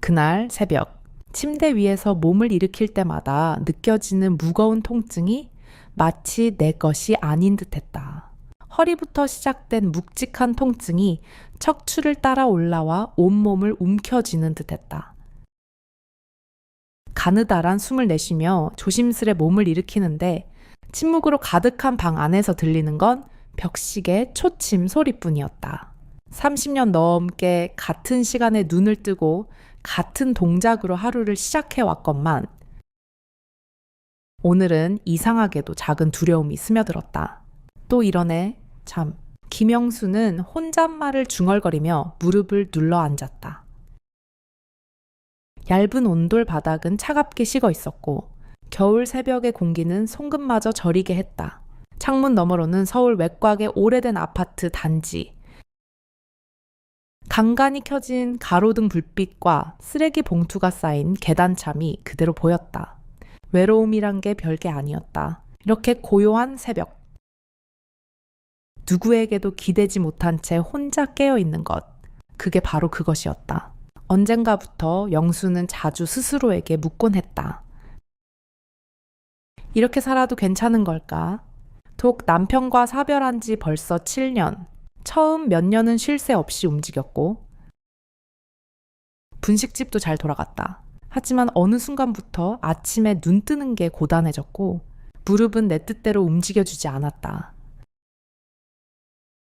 그날 새벽, 침대 위에서 몸을 일으킬 때마다 느껴지는 무거운 통증이 마치 내 것이 아닌 듯했다. 허리부터 시작된 묵직한 통증이 척추를 따라 올라와 온몸을 움켜쥐는 듯했다. 가느다란 숨을 내쉬며 조심스레 몸을 일으키는데 침묵으로 가득한 방 안에서 들리는 건 벽시계 초침 소리뿐이었다. 30년 넘게 같은 시간에 눈을 뜨고 같은 동작으로 하루를 시작해 왔건만 오늘은 이상하게도 작은 두려움이 스며들었다. 또 이러네. 참. 김영수는 혼잣말을 중얼거리며 무릎을 눌러 앉았다. 얇은 온돌 바닥은 차갑게 식어 있었고 겨울 새벽의 공기는 송근마저 저리게 했다. 창문 너머로는 서울 외곽의 오래된 아파트 단지, 간간히 켜진 가로등 불빛과 쓰레기 봉투가 쌓인 계단참이 그대로 보였다. 외로움이란 게 별게 아니었다. 이렇게 고요한 새벽. 누구에게도 기대지 못한 채 혼자 깨어있는 것. 그게 바로 그것이었다. 언젠가부터 영수는 자주 스스로에게 묻곤 했다. 이렇게 살아도 괜찮은 걸까? 독 남편과 사별한 지 벌써 7년. 처음 몇 년은 쉴 새 없이 움직였고 분식집도 잘 돌아갔다. 하지만 어느 순간부터 아침에 눈 뜨는 게 고단해졌고 무릎은 내 뜻대로 움직여주지 않았다.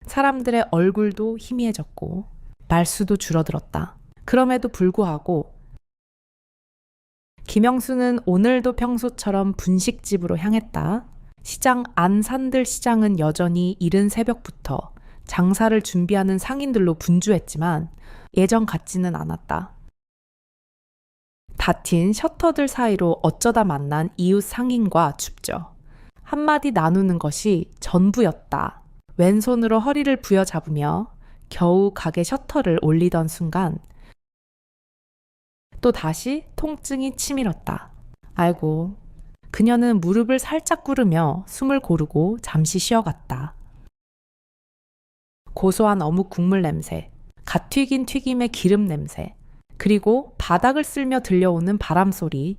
사람들의 얼굴도 희미해졌고 말수도 줄어들었다. 그럼에도 불구하고 김영수는 오늘도 평소처럼 분식집으로 향했다. 시장 안산들 시장은 여전히 이른 새벽부터 장사를 준비하는 상인들로 분주했지만 예전 같지는 않았다. 닫힌 셔터들 사이로 어쩌다 만난 이웃 상인과 줍죠. 한마디 나누는 것이 전부였다. 왼손으로 허리를 부여잡으며 겨우 가게 셔터를 올리던 순간 또 다시 통증이 치밀었다. 아이고, 그녀는 무릎을 살짝 꿇으며 숨을 고르고 잠시 쉬어갔다. 고소한 어묵 국물 냄새, 갓 튀긴 튀김의 기름 냄새, 그리고 바닥을 쓸며 들려오는 바람 소리.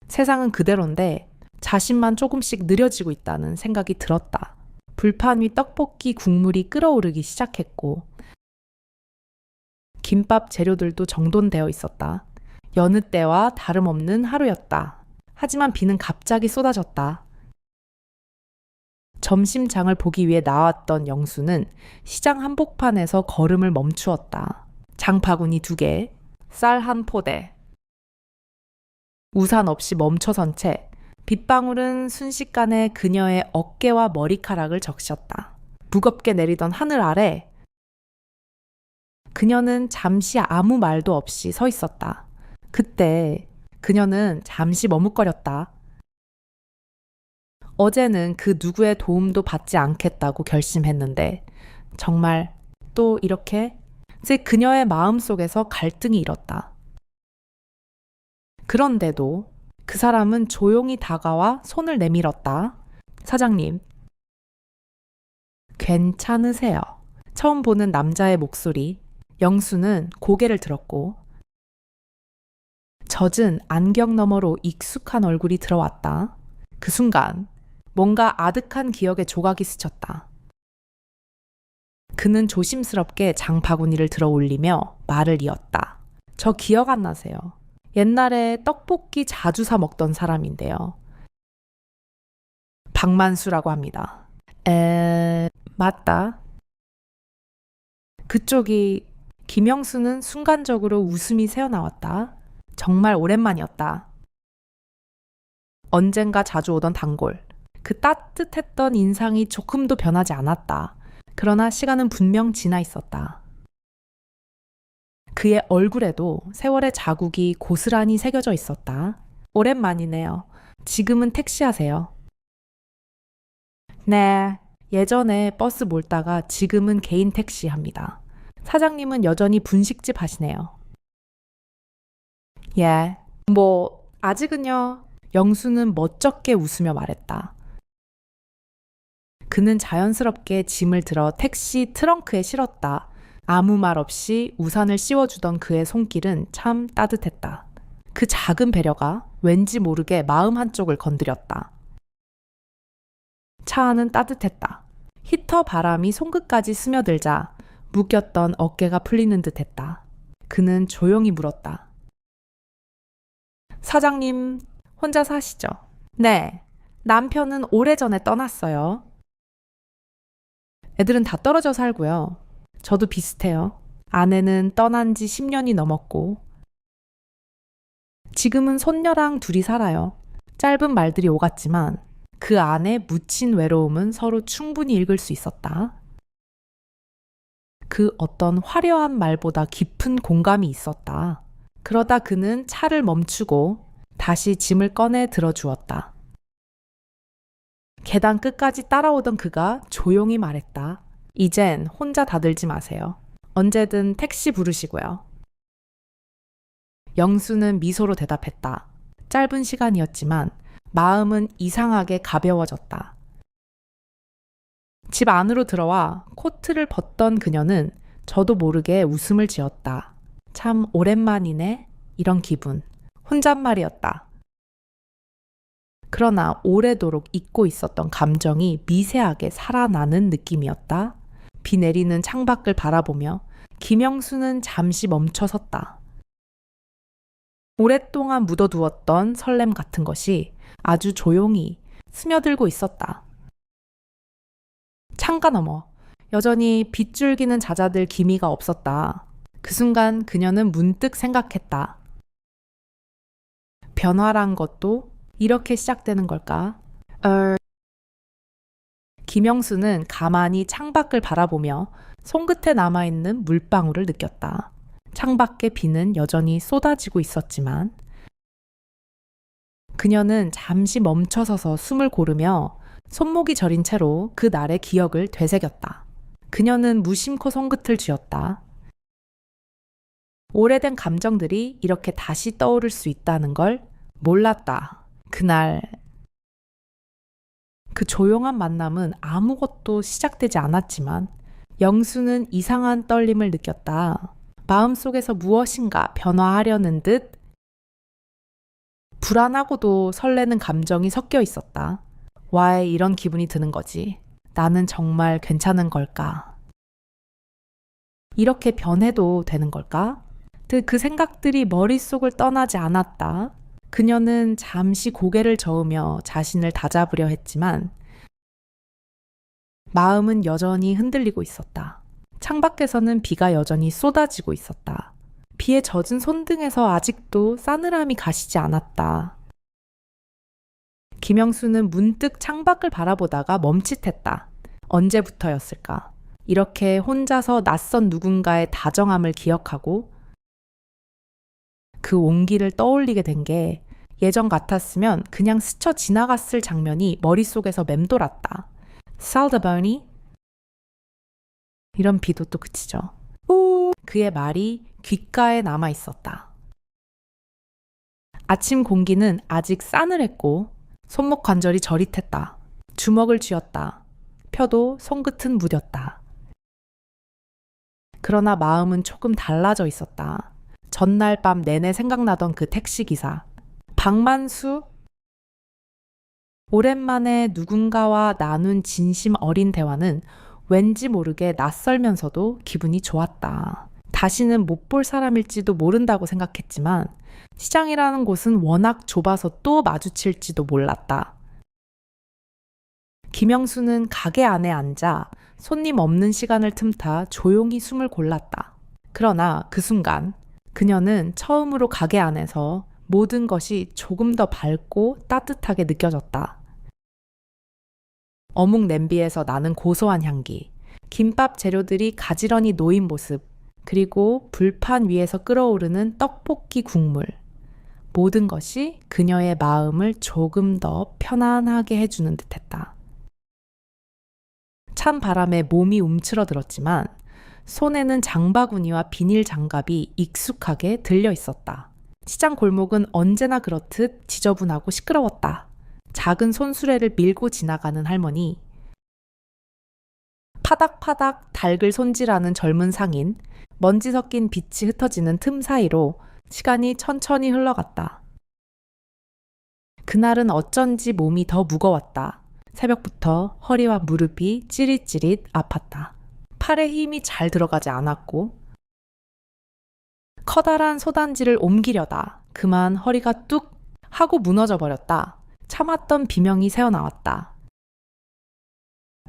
세상은 그대로인데 자신만 조금씩 느려지고 있다는 생각이 들었다. 불판 위 떡볶이 국물이 끓어오르기 시작했고 김밥 재료들도 정돈되어 있었다. 여느 때와 다름없는 하루였다. 하지만 비는 갑자기 쏟아졌다. 점심장을 보기 위해 나왔던 영수는 시장 한복판에서 걸음을 멈추었다. 장바구니 2개, 쌀 한 포대. 우산 없이 멈춰선 채 빗방울은 순식간에 그녀의 어깨와 머리카락을 적셨다. 무겁게 내리던 하늘 아래 그녀는 잠시 아무 말도 없이 서 있었다. 그때 그녀는 잠시 머뭇거렸다. 어제는 그 누구의 도움도 받지 않겠다고 결심했는데 정말 또 이렇게 그녀의 마음속에서 갈등이 일었다. 그런데도 그 사람은 조용히 다가와 손을 내밀었다. 사장님, 괜찮으세요? 처음 보는 남자의 목소리. 영수는 고개를 들었고 젖은 안경 너머로 익숙한 얼굴이 들어왔다. 그 순간 뭔가 아득한 기억의 조각이 스쳤다. 그는 조심스럽게 장바구니를 들어 올리며 말을 이었다. 저 기억 안 나세요? 옛날에 떡볶이 자주 사 먹던 사람인데요. 박만수라고 합니다. 맞다. 그쪽이 김영수는 순간적으로 웃음이 새어나왔다. 정말 오랜만이었다. 언젠가 자주 오던 단골. 그 따뜻했던 인상이 조금도 변하지 않았다. 그러나 시간은 분명 지나 있었다. 그의 얼굴에도 세월의 자국이 고스란히 새겨져 있었다. 오랜만이네요. 지금은 택시하세요. 네, 예전에 버스 몰다가 지금은 개인 택시 합니다. 사장님은 여전히 분식집 하시네요. 예, 아직은요. 영수는 멋쩍게 웃으며 말했다. 그는 자연스럽게 짐을 들어 택시 트렁크에 실었다. 아무 말 없이 우산을 씌워주던 그의 손길은 참 따뜻했다. 그 작은 배려가 왠지 모르게 마음 한쪽을 건드렸다. 차 안은 따뜻했다. 히터 바람이 손끝까지 스며들자 묶였던 어깨가 풀리는 듯했다. 그는 조용히 물었다. 사장님, 혼자 사시죠? 네, 남편은 오래전에 떠났어요. 애들은 다 떨어져 살고요. 저도 비슷해요. 아내는 떠난 지 10년이 넘었고, 지금은 손녀랑 둘이 살아요. 짧은 말들이 오갔지만 그 안에 묻힌 외로움은 서로 충분히 읽을 수 있었다. 그 어떤 화려한 말보다 깊은 공감이 있었다. 그러다 그는 차를 멈추고 다시 짐을 꺼내 들어주었다. 계단 끝까지 따라오던 그가 조용히 말했다. 이젠 혼자 다들지 마세요. 언제든 택시 부르시고요. 영수는 미소로 대답했다. 짧은 시간이었지만 마음은 이상하게 가벼워졌다. 집 안으로 들어와 코트를 벗던 그녀는 저도 모르게 웃음을 지었다. 참 오랜만이네, 이런 기분. 혼잣말이었다. 그러나 오래도록 잊고 있었던 감정이 미세하게 살아나는 느낌이었다. 비 내리는 창밖을 바라보며 김영수는 잠시 멈춰섰다. 오랫동안 묻어두었던 설렘 같은 것이 아주 조용히 스며들고 있었다. 창가 너머 여전히 빗줄기는 자자들 기미가 없었다. 그 순간 그녀는 문득 생각했다. 변화란 것도 이렇게 시작되는 걸까? 김영수는 가만히 창밖을 바라보며 손끝에 남아있는 물방울을 느꼈다. 창밖의 비는 여전히 쏟아지고 있었지만 그녀는 잠시 멈춰서서 숨을 고르며 손목이 저린 채로 그 날의 기억을 되새겼다. 그녀는 무심코 손끝을 쥐었다. 오래된 감정들이 이렇게 다시 떠오를 수 있다는 걸 몰랐다. 그날 그 조용한 만남은 아무것도 시작되지 않았지만 영수는 이상한 떨림을 느꼈다. 마음속에서 무엇인가 변화하려는 듯 불안하고도 설레는 감정이 섞여 있었다. 왜 이런 기분이 드는 거지? 나는 정말 괜찮은 걸까? 이렇게 변해도 되는 걸까? 그 생각들이 머릿속을 떠나지 않았다. 그녀는 잠시 고개를 저으며 자신을 다잡으려 했지만 마음은 여전히 흔들리고 있었다. 창밖에서는 비가 여전히 쏟아지고 있었다. 비에 젖은 손등에서 아직도 싸늘함이 가시지 않았다. 김영수는 문득 창밖을 바라보다가 멈칫했다. 언제부터였을까? 이렇게 혼자서 낯선 누군가의 다정함을 기억하고 그 온기를 떠올리게 된 게 예전 같았으면 그냥 스쳐 지나갔을 장면이 머릿속에서 맴돌았다. 살더버니? 이런 비도 또 그치죠. 그의 말이 귓가에 남아 있었다. 아침 공기는 아직 싸늘했고 손목 관절이 저릿했다. 주먹을 쥐었다. 펴도 손끝은 무뎠다. 그러나 마음은 조금 달라져 있었다. 전날 밤 내내 생각나던 그 택시기사. 박만수? 오랜만에 누군가와 나눈 진심 어린 대화는 왠지 모르게 낯설면서도 기분이 좋았다. 다시는 못 볼 사람일지도 모른다고 생각했지만 시장이라는 곳은 워낙 좁아서 또 마주칠지도 몰랐다. 김영수는 가게 안에 앉아 손님 없는 시간을 틈타 조용히 숨을 골랐다. 그러나 그 순간 그녀는 처음으로 가게 안에서 모든 것이 조금 더 밝고 따뜻하게 느껴졌다. 어묵 냄비에서 나는 고소한 향기, 김밥 재료들이 가지런히 놓인 모습, 그리고 불판 위에서 끓어오르는 떡볶이 국물. 모든 것이 그녀의 마음을 조금 더 편안하게 해주는 듯했다. 찬 바람에 몸이 움츠러들었지만 손에는 장바구니와 비닐 장갑이 익숙하게 들려 있었다. 시장 골목은 언제나 그렇듯 지저분하고 시끄러웠다. 작은 손수레를 밀고 지나가는 할머니, 파닥파닥 닭을 손질하는 젊은 상인, 먼지 섞인 빛이 흩어지는 틈 사이로 시간이 천천히 흘러갔다. 그날은 어쩐지 몸이 더 무거웠다. 새벽부터 허리와 무릎이 찌릿찌릿 아팠다. 팔에 힘이 잘 들어가지 않았고 커다란 소단지를 옮기려다 그만 허리가 뚝 하고 무너져 버렸다. 참았던 비명이 새어나왔다.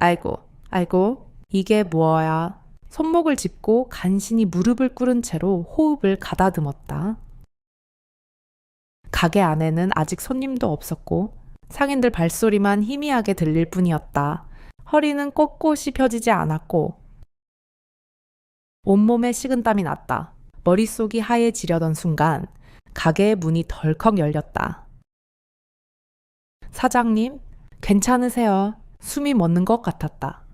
아이고, 아이고, 이게 뭐야. 손목을 짚고 간신히 무릎을 꿇은 채로 호흡을 가다듬었다. 가게 안에는 아직 손님도 없었고 상인들 발소리만 희미하게 들릴 뿐이었다. 허리는 꼿꼿이 펴지지 않았고 온몸에 식은땀이 났다. 머릿속이 하얘지려던 순간 가게의 문이 덜컥 열렸다. 사장님, 괜찮으세요? 숨이 멎는 것 같았다.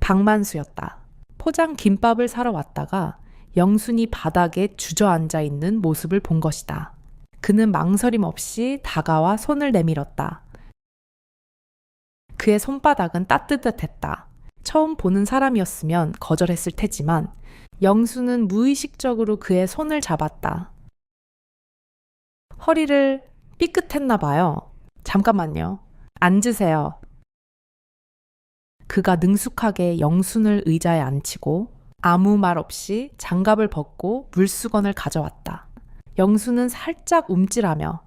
박만수였다. 포장 김밥을 사러 왔다가 영순이 바닥에 주저앉아 있는 모습을 본 것이다. 그는 망설임 없이 다가와 손을 내밀었다. 그의 손바닥은 따뜻했다. 처음 보는 사람이었으면 거절했을 테지만 영수는 무의식적으로 그의 손을 잡았다. 허리를 삐끗했나 봐요. 잠깐만요. 앉으세요. 그가 능숙하게 영순을 의자에 앉히고 아무 말 없이 장갑을 벗고 물수건을 가져왔다. 영수는 살짝 움찔하며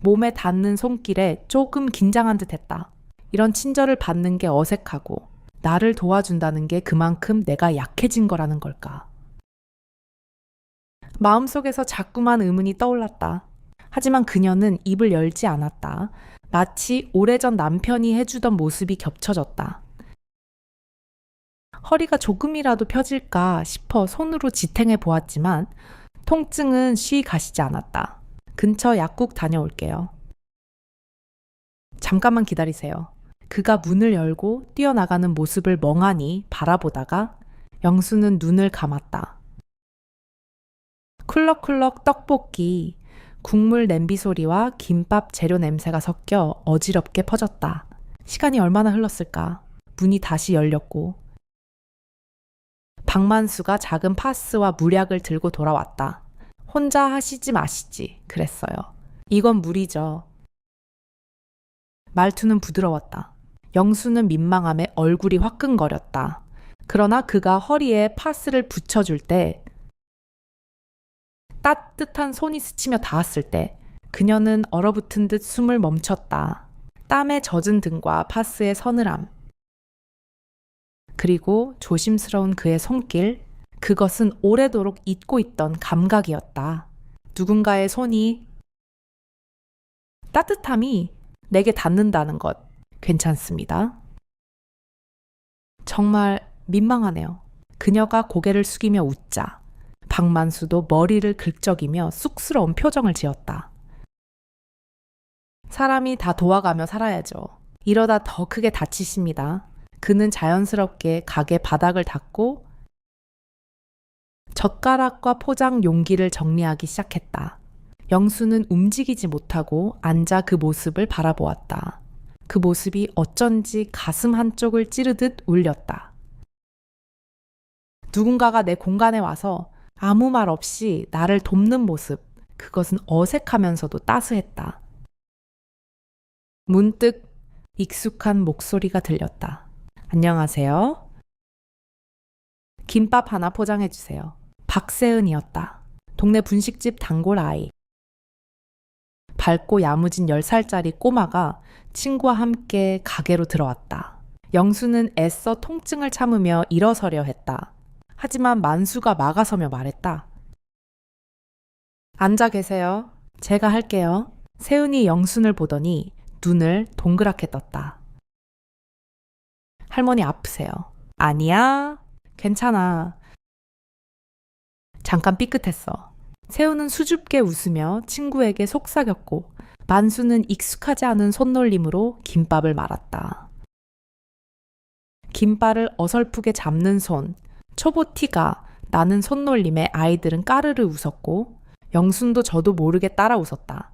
몸에 닿는 손길에 조금 긴장한 듯 했다. 이런 친절을 받는 게 어색하고 나를 도와준다는 게 그만큼 내가 약해진 거라는 걸까. 마음속에서 자꾸만 의문이 떠올랐다. 하지만 그녀는 입을 열지 않았다. 마치 오래전 남편이 해주던 모습이 겹쳐졌다. 허리가 조금이라도 펴질까 싶어 손으로 지탱해 보았지만 통증은 쉬 가시지 않았다. 근처 약국 다녀올게요. 잠깐만 기다리세요. 그가 문을 열고 뛰어나가는 모습을 멍하니 바라보다가 영수는 눈을 감았다. 쿨럭쿨럭 떡볶이, 국물 냄비 소리와 김밥 재료 냄새가 섞여 어지럽게 퍼졌다. 시간이 얼마나 흘렀을까? 문이 다시 열렸고 박만수가 작은 파스와 물약을 들고 돌아왔다. 혼자 하시지 마시지 그랬어요. 이건 무리죠. 말투는 부드러웠다. 영수는 민망함에 얼굴이 화끈거렸다. 그러나 그가 허리에 파스를 붙여줄 때 따뜻한 손이 스치며 닿았을 때 그녀는 얼어붙은 듯 숨을 멈췄다. 땀에 젖은 등과 파스의 서늘함. 그리고 조심스러운 그의 손길, 그것은 오래도록 잊고 있던 감각이었다. 누군가의 손이 따뜻함이 내게 닿는다는 것 괜찮습니다. 정말 민망하네요. 그녀가 고개를 숙이며 웃자 박만수도 머리를 긁적이며 쑥스러운 표정을 지었다. 사람이 다 도와가며 살아야죠. 이러다 더 크게 다치십니다. 그는 자연스럽게 가게 바닥을 닦고 젓가락과 포장 용기를 정리하기 시작했다. 영수는 움직이지 못하고 앉아 그 모습을 바라보았다. 그 모습이 어쩐지 가슴 한쪽을 찌르듯 울렸다. 누군가가 내 공간에 와서 아무 말 없이 나를 돕는 모습, 그것은 어색하면서도 따스했다. 문득 익숙한 목소리가 들렸다. 안녕하세요. 김밥 하나 포장해 주세요. 박세은이었다. 동네 분식집 단골 아이. 밝고 야무진 10살짜리 꼬마가 친구와 함께 가게로 들어왔다. 영수는 애써 통증을 참으며 일어서려 했다. 하지만 만수가 막아서며 말했다. 앉아 계세요. 제가 할게요. 세은이 영순을 보더니 눈을 동그랗게 떴다. 할머니 아프세요? 아니야. 괜찮아. 잠깐 삐끗했어. 세훈은 수줍게 웃으며 친구에게 속삭였고 만수는 익숙하지 않은 손놀림으로 김밥을 말았다. 김밥을 어설프게 잡는 손, 초보 티가 나는 손놀림에 아이들은 까르르 웃었고 영순도 저도 모르게 따라 웃었다.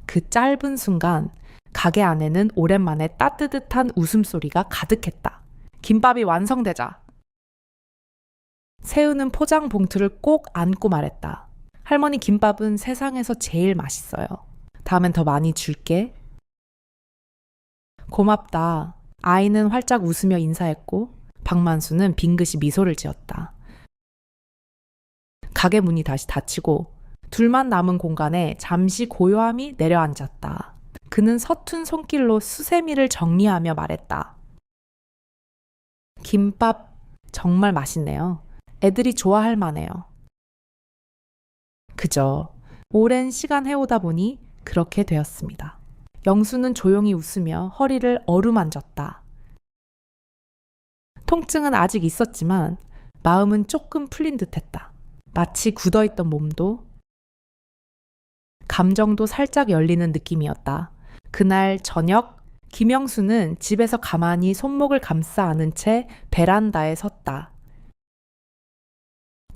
그 짧은 순간 가게 안에는 오랜만에 따뜻한 웃음소리가 가득했다. 김밥이 완성되자. 세은은 포장 봉투를 꼭 안고 말했다. 할머니 김밥은 세상에서 제일 맛있어요. 다음엔 더 많이 줄게. 고맙다. 아이는 활짝 웃으며 인사했고 박만수는 빙긋이 미소를 지었다. 가게 문이 다시 닫히고 둘만 남은 공간에 잠시 고요함이 내려앉았다. 그는 서툰 손길로 수세미를 정리하며 말했다. 김밥 정말 맛있네요. 애들이 좋아할 만해요. 그저 오랜 시간 해오다 보니 그렇게 되었습니다. 영수는 조용히 웃으며 허리를 어루만졌다. 통증은 아직 있었지만 마음은 조금 풀린 듯했다. 마치 굳어있던 몸도 감정도 살짝 열리는 느낌이었다. 그날 저녁 김영수는 집에서 가만히 손목을 감싸 안은 채 베란다에 섰다.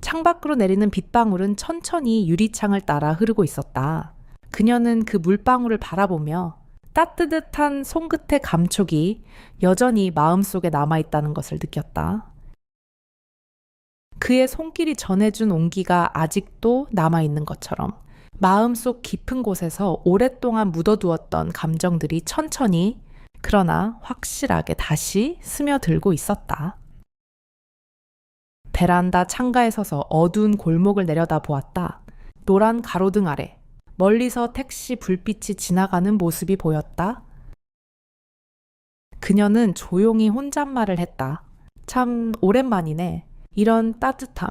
창밖으로 내리는 빗방울은 천천히 유리창을 따라 흐르고 있었다. 그녀는 그 물방울을 바라보며 따뜻한 손끝의 감촉이 여전히 마음속에 남아있다는 것을 느꼈다. 그의 손길이 전해준 온기가 아직도 남아있는 것처럼 마음속 깊은 곳에서 오랫동안 묻어두었던 감정들이 천천히 그러나 확실하게 다시 스며들고 있었다. 베란다 창가에 서서 어두운 골목을 내려다 보았다. 노란 가로등 아래 멀리서 택시 불빛이 지나가는 모습이 보였다. 그녀는 조용히 혼잣말을 했다. 참 오랜만이네. 이런 따뜻함.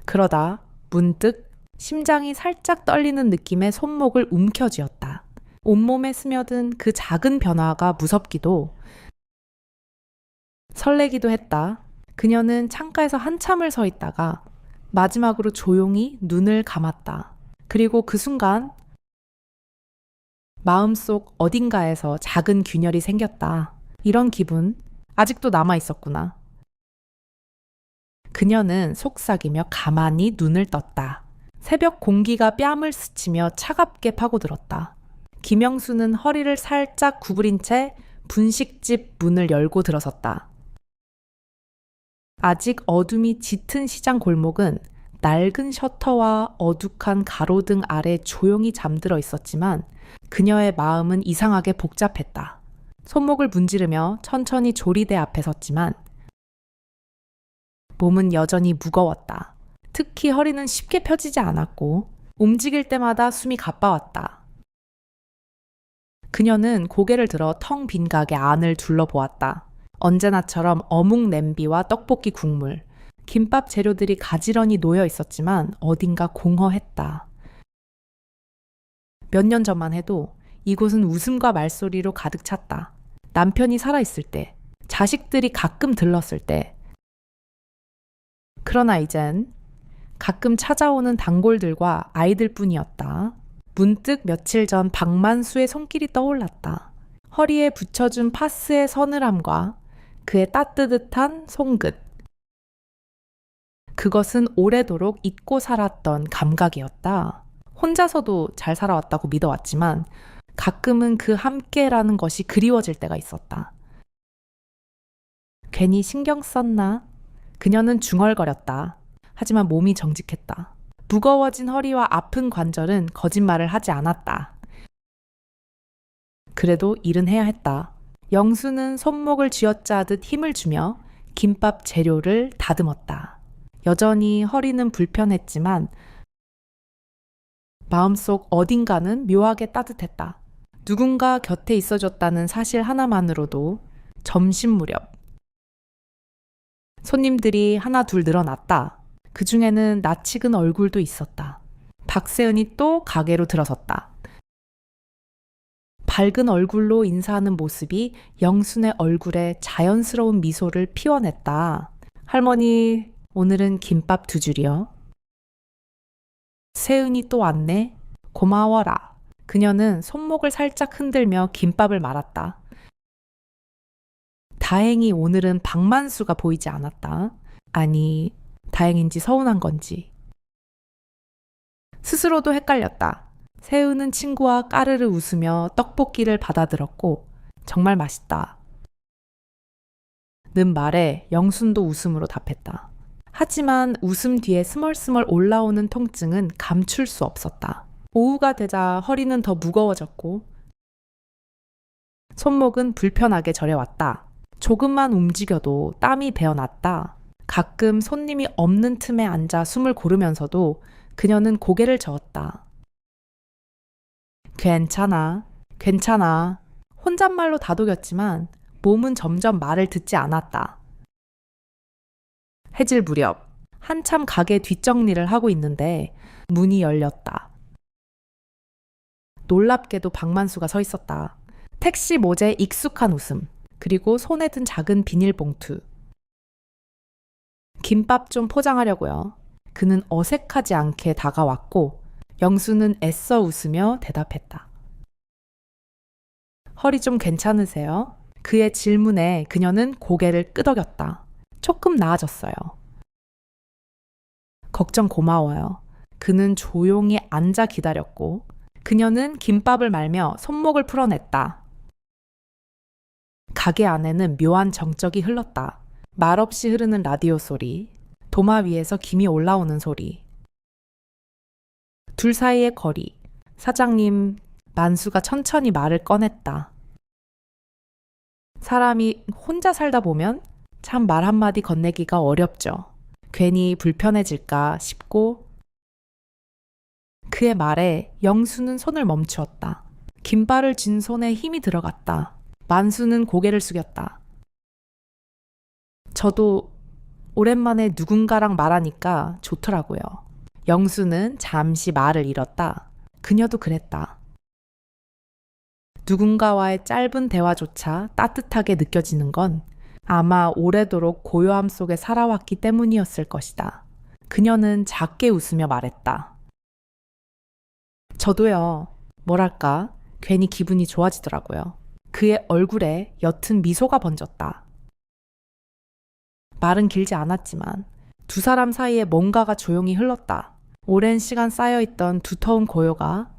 그러다 문득 심장이 살짝 떨리는 느낌의 손목을 움켜쥐었다. 온몸에 스며든 그 작은 변화가 무섭기도 설레기도 했다. 그녀는 창가에서 한참을 서 있다가 마지막으로 조용히 눈을 감았다. 그리고 그 순간 마음속 어딘가에서 작은 균열이 생겼다. 이런 기분 아직도 남아 있었구나. 그녀는 속삭이며 가만히 눈을 떴다. 새벽 공기가 뺨을 스치며 차갑게 파고들었다. 김영수는 허리를 살짝 구부린 채 분식집 문을 열고 들어섰다. 아직 어둠이 짙은 시장 골목은 낡은 셔터와 어둑한 가로등 아래 조용히 잠들어 있었지만 그녀의 마음은 이상하게 복잡했다. 손목을 문지르며 천천히 조리대 앞에 섰지만 몸은 여전히 무거웠다. 특히 허리는 쉽게 펴지지 않았고 움직일 때마다 숨이 가빠왔다. 그녀는 고개를 들어 텅 빈 가게 안을 둘러보았다. 언제나처럼 어묵 냄비와 떡볶이 국물, 김밥 재료들이 가지런히 놓여 있었지만 어딘가 공허했다. 몇 년 전만 해도 이곳은 웃음과 말소리로 가득 찼다. 남편이 살아있을 때, 자식들이 가끔 들렀을 때. 그러나 이젠 가끔 찾아오는 단골들과 아이들뿐이었다. 문득 며칠 전 박만수의 손길이 떠올랐다. 허리에 붙여준 파스의 서늘함과 그의 따뜻한 손끝. 그것은 오래도록 잊고 살았던 감각이었다. 혼자서도 잘 살아왔다고 믿어왔지만 가끔은 그 함께라는 것이 그리워질 때가 있었다. 괜히 신경 썼나? 그녀는 중얼거렸다. 하지만 몸이 정직했다. 무거워진 허리와 아픈 관절은 거짓말을 하지 않았다. 그래도 일은 해야 했다. 영수는 손목을 쥐어짜듯 힘을 주며 김밥 재료를 다듬었다. 여전히 허리는 불편했지만 마음속 어딘가는 묘하게 따뜻했다. 누군가 곁에 있어줬다는 사실 하나만으로도 점심 무렵 손님들이 하나 둘 늘어났다. 그 중에는 낯익은 얼굴도 있었다. 박세은이 또 가게로 들어섰다. 밝은 얼굴로 인사하는 모습이 영순의 얼굴에 자연스러운 미소를 피워냈다. 할머니, 오늘은 김밥 2줄이요. 세은이 또 왔네. 고마워라. 그녀는 손목을 살짝 흔들며 김밥을 말았다. 다행히 오늘은 박만수가 보이지 않았다. 아니, 다행인지 서운한 건지. 스스로도 헷갈렸다. 세우는 친구와 까르르 웃으며 떡볶이를 받아들었고 정말 맛있다. 는 말에 영순도 웃음으로 답했다. 하지만 웃음 뒤에 스멀스멀 올라오는 통증은 감출 수 없었다. 오후가 되자 허리는 더 무거워졌고 손목은 불편하게 저려왔다. 조금만 움직여도 땀이 배어났다. 가끔 손님이 없는 틈에 앉아 숨을 고르면서도 그녀는 고개를 저었다. 괜찮아, 괜찮아. 혼잣말로 다독였지만 몸은 점점 말을 듣지 않았다. 해질 무렵 한참 가게 뒷정리를 하고 있는데 문이 열렸다. 놀랍게도 박만수가 서 있었다. 택시 모자에 익숙한 웃음, 그리고 손에 든 작은 비닐봉투. 김밥 좀 포장하려고요. 그는 어색하지 않게 다가왔고 영수는 애써 웃으며 대답했다. 허리 좀 괜찮으세요? 그의 질문에 그녀는 고개를 끄덕였다. 조금 나아졌어요. 걱정 고마워요. 그는 조용히 앉아 기다렸고 그녀는 김밥을 말며 손목을 풀어냈다. 가게 안에는 묘한 정적이 흘렀다. 말없이 흐르는 라디오 소리, 도마 위에서 김이 올라오는 소리. 둘 사이의 거리. 사장님, 만수가 천천히 말을 꺼냈다. 사람이 혼자 살다 보면 참 말 한마디 건네기가 어렵죠. 괜히 불편해질까 싶고 그의 말에 영수는 손을 멈추었다. 김발을 쥔 손에 힘이 들어갔다. 만수는 고개를 숙였다. 저도 오랜만에 누군가랑 말하니까 좋더라고요. 영수는 잠시 말을 잃었다. 그녀도 그랬다. 누군가와의 짧은 대화조차 따뜻하게 느껴지는 건 아마 오래도록 고요함 속에 살아왔기 때문이었을 것이다. 그녀는 작게 웃으며 말했다. 저도요, 뭐랄까, 괜히 기분이 좋아지더라고요. 그의 얼굴에 옅은 미소가 번졌다. 말은 길지 않았지만 두 사람 사이에 뭔가가 조용히 흘렀다. 오랜 시간 쌓여있던 두터운 고요가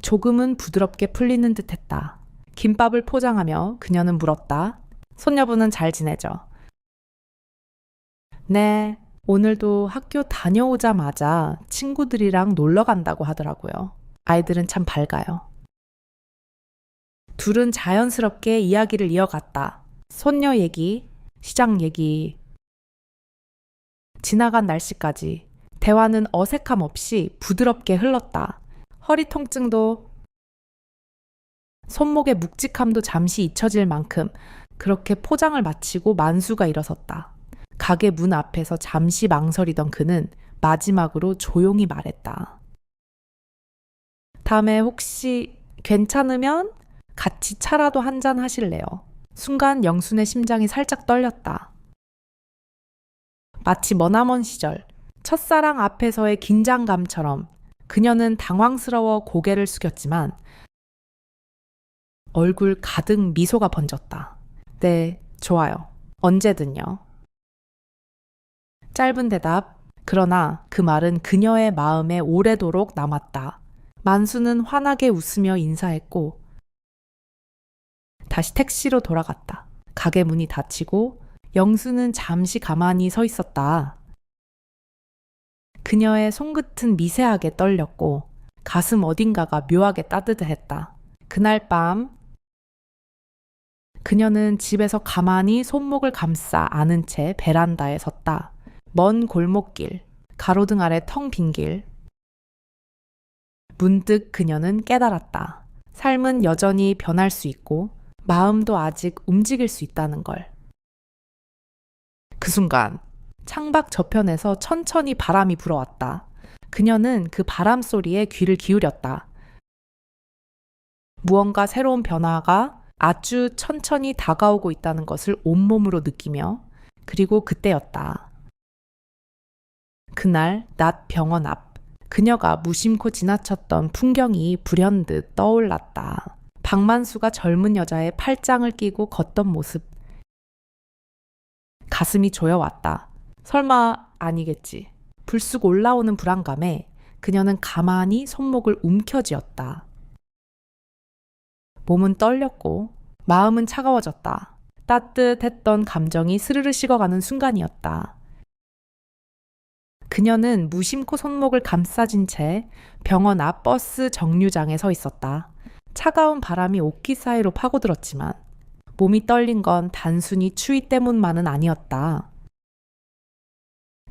조금은 부드럽게 풀리는 듯 했다. 김밥을 포장하며 그녀는 물었다. 손녀분은 잘 지내죠? 네, 오늘도 학교 다녀오자마자 친구들이랑 놀러 간다고 하더라고요. 아이들은 참 밝아요. 둘은 자연스럽게 이야기를 이어갔다. 손녀 얘기, 시장 얘기, 지나간 날씨까지. 대화는 어색함 없이 부드럽게 흘렀다. 허리 통증도 손목의 묵직함도 잠시 잊혀질 만큼 그렇게 포장을 마치고 만수가 일어섰다. 가게 문 앞에서 잠시 망설이던 그는 마지막으로 조용히 말했다. 다음에 혹시 괜찮으면 같이 차라도 한잔 하실래요? 순간 영순의 심장이 살짝 떨렸다. 마치 머나먼 시절 첫사랑 앞에서의 긴장감처럼 그녀는 당황스러워 고개를 숙였지만 얼굴 가득 미소가 번졌다. 네, 좋아요. 언제든요. 짧은 대답. 그러나 그 말은 그녀의 마음에 오래도록 남았다. 만수는 환하게 웃으며 인사했고 다시 택시로 돌아갔다. 가게 문이 닫히고 영수는 잠시 가만히 서 있었다. 그녀의 손끝은 미세하게 떨렸고 가슴 어딘가가 묘하게 따뜻했다. 그날 밤 그녀는 집에서 가만히 손목을 감싸 안은 채 베란다에 섰다. 먼 골목길, 가로등 아래 텅 빈 길. 문득 그녀는 깨달았다. 삶은 여전히 변할 수 있고 마음도 아직 움직일 수 있다는 걸. 그 순간 창밖 저편에서 천천히 바람이 불어왔다. 그녀는 그 바람 소리에 귀를 기울였다. 무언가 새로운 변화가 아주 천천히 다가오고 있다는 것을 온몸으로 느끼며 그리고 그때였다. 그날 낮 병원 앞 그녀가 무심코 지나쳤던 풍경이 불현듯 떠올랐다. 박만수가 젊은 여자의 팔짱을 끼고 걷던 모습. 가슴이 조여왔다. 설마 아니겠지. 불쑥 올라오는 불안감에 그녀는 가만히 손목을 움켜쥐었다. 몸은 떨렸고 마음은 차가워졌다. 따뜻했던 감정이 스르르 식어가는 순간이었다. 그녀는 무심코 손목을 감싸진 채 병원 앞 버스 정류장에 서 있었다. 차가운 바람이 옷깃 사이로 파고들었지만 몸이 떨린 건 단순히 추위 때문만은 아니었다.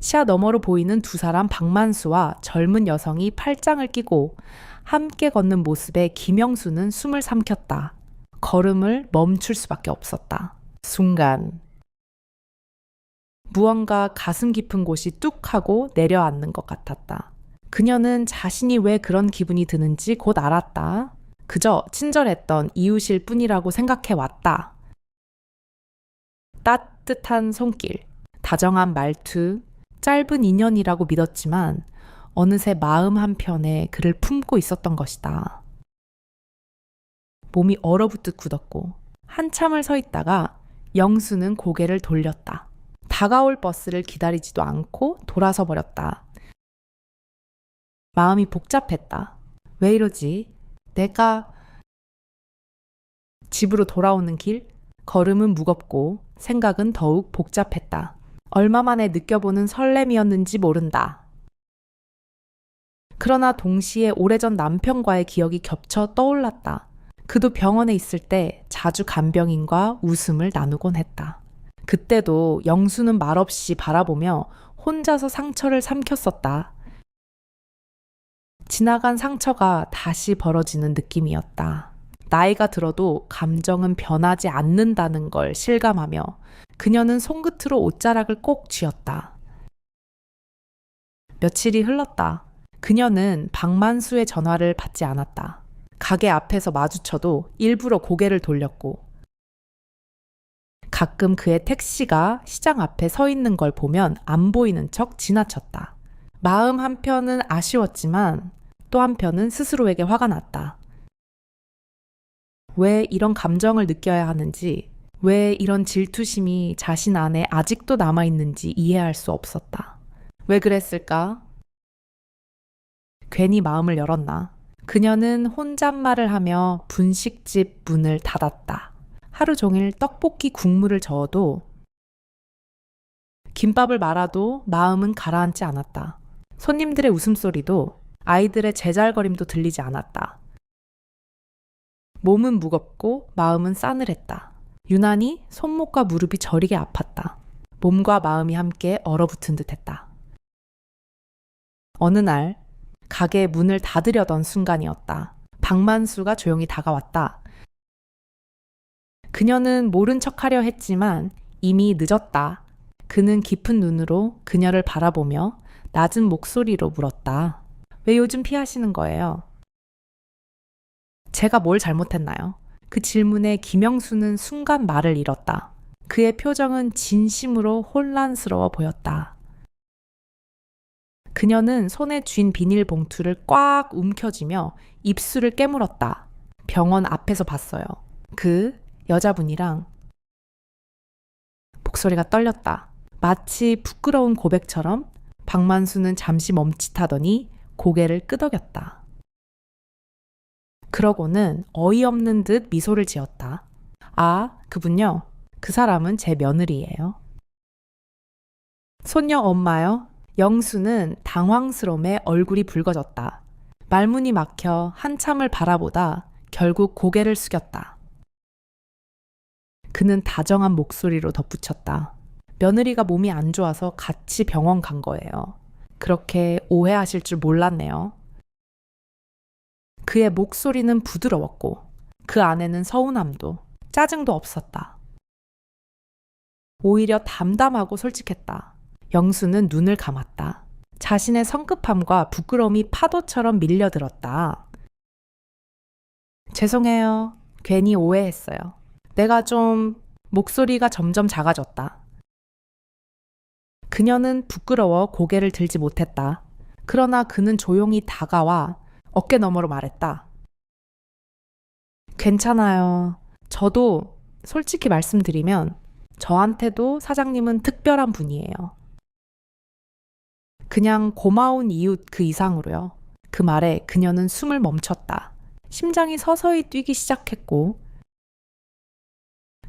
시야 너머로 보이는 두 사람 박만수와 젊은 여성이 팔짱을 끼고 함께 걷는 모습에 김영수는 숨을 삼켰다. 걸음을 멈출 수밖에 없었다. 순간 무언가 가슴 깊은 곳이 뚝 하고 내려앉는 것 같았다. 그녀는 자신이 왜 그런 기분이 드는지 곧 알았다. 그저 친절했던 이웃일 뿐이라고 생각해 왔다. 따뜻한 손길, 다정한 말투, 짧은 인연이라고 믿었지만 어느새 마음 한편에 그를 품고 있었던 것이다. 몸이 얼어붙듯 굳었고 한참을 서 있다가 영수는 고개를 돌렸다. 다가올 버스를 기다리지도 않고 돌아서 버렸다. 마음이 복잡했다. 왜 이러지? 내가 집으로 돌아오는 길, 걸음은 무겁고 생각은 더욱 복잡했다. 얼마 만에 느껴보는 설렘이었는지 모른다. 그러나 동시에 오래전 남편과의 기억이 겹쳐 떠올랐다. 그도 병원에 있을 때 자주 간병인과 웃음을 나누곤 했다. 그때도 영수는 말없이 바라보며 혼자서 상처를 삼켰었다. 지나간 상처가 다시 벌어지는 느낌이었다. 나이가 들어도 감정은 변하지 않는다는 걸 실감하며 그녀는 손끝으로 옷자락을 꼭 쥐었다. 며칠이 흘렀다. 그녀는 박만수의 전화를 받지 않았다. 가게 앞에서 마주쳐도 일부러 고개를 돌렸고 가끔 그의 택시가 시장 앞에 서 있는 걸 보면 안 보이는 척 지나쳤다. 마음 한편은 아쉬웠지만 또 한편은 스스로에게 화가 났다. 왜 이런 감정을 느껴야 하는지, 왜 이런 질투심이 자신 안에 아직도 남아있는지 이해할 수 없었다. 왜 그랬을까? 괜히 마음을 열었나? 그녀는 혼잣말을 하며 분식집 문을 닫았다. 하루 종일 떡볶이 국물을 저어도 김밥을 말아도 마음은 가라앉지 않았다. 손님들의 웃음소리도 아이들의 제잘거림도 들리지 않았다. 몸은 무겁고 마음은 싸늘했다. 유난히 손목과 무릎이 저리게 아팠다. 몸과 마음이 함께 얼어붙은 듯했다. 어느 날 가게 문을 닫으려던 순간이었다. 박만수가 조용히 다가왔다. 그녀는 모른 척하려 했지만 이미 늦었다. 그는 깊은 눈으로 그녀를 바라보며 낮은 목소리로 물었다. 왜 요즘 피하시는 거예요? 제가 뭘 잘못했나요? 그 질문에 김영수는 순간 말을 잃었다. 그의 표정은 진심으로 혼란스러워 보였다. 그녀는 손에 쥔 비닐봉투를 꽉 움켜쥐며 입술을 깨물었다. 병원 앞에서 봤어요. 그 여자분이랑. 목소리가 떨렸다. 마치 부끄러운 고백처럼 박만수는 잠시 멈칫하더니 고개를 끄덕였다. 그러고는 어이없는 듯 미소를 지었다. 아, 그분요? 그 사람은 제 며느리예요. 손녀 엄마요? 영수는 당황스러움에 얼굴이 붉어졌다. 말문이 막혀 한참을 바라보다 결국 고개를 숙였다. 그는 다정한 목소리로 덧붙였다. 며느리가 몸이 안 좋아서 같이 병원 간 거예요. 그렇게 오해하실 줄 몰랐네요. 그의 목소리는 부드러웠고 그 안에는 서운함도 짜증도 없었다. 오히려 담담하고 솔직했다. 영수는 눈을 감았다. 자신의 성급함과 부끄러움이 파도처럼 밀려들었다. 죄송해요. 괜히 오해했어요. 내가 좀 목소리가 점점 작아졌다. 그녀는 부끄러워 고개를 들지 못했다. 그러나 그는 조용히 다가와 어깨 너머로 말했다. 괜찮아요. 저도 솔직히 말씀드리면 저한테도 사장님은 특별한 분이에요. 그냥 고마운 이웃 그 이상으로요. 그 말에 그녀는 숨을 멈췄다. 심장이 서서히 뛰기 시작했고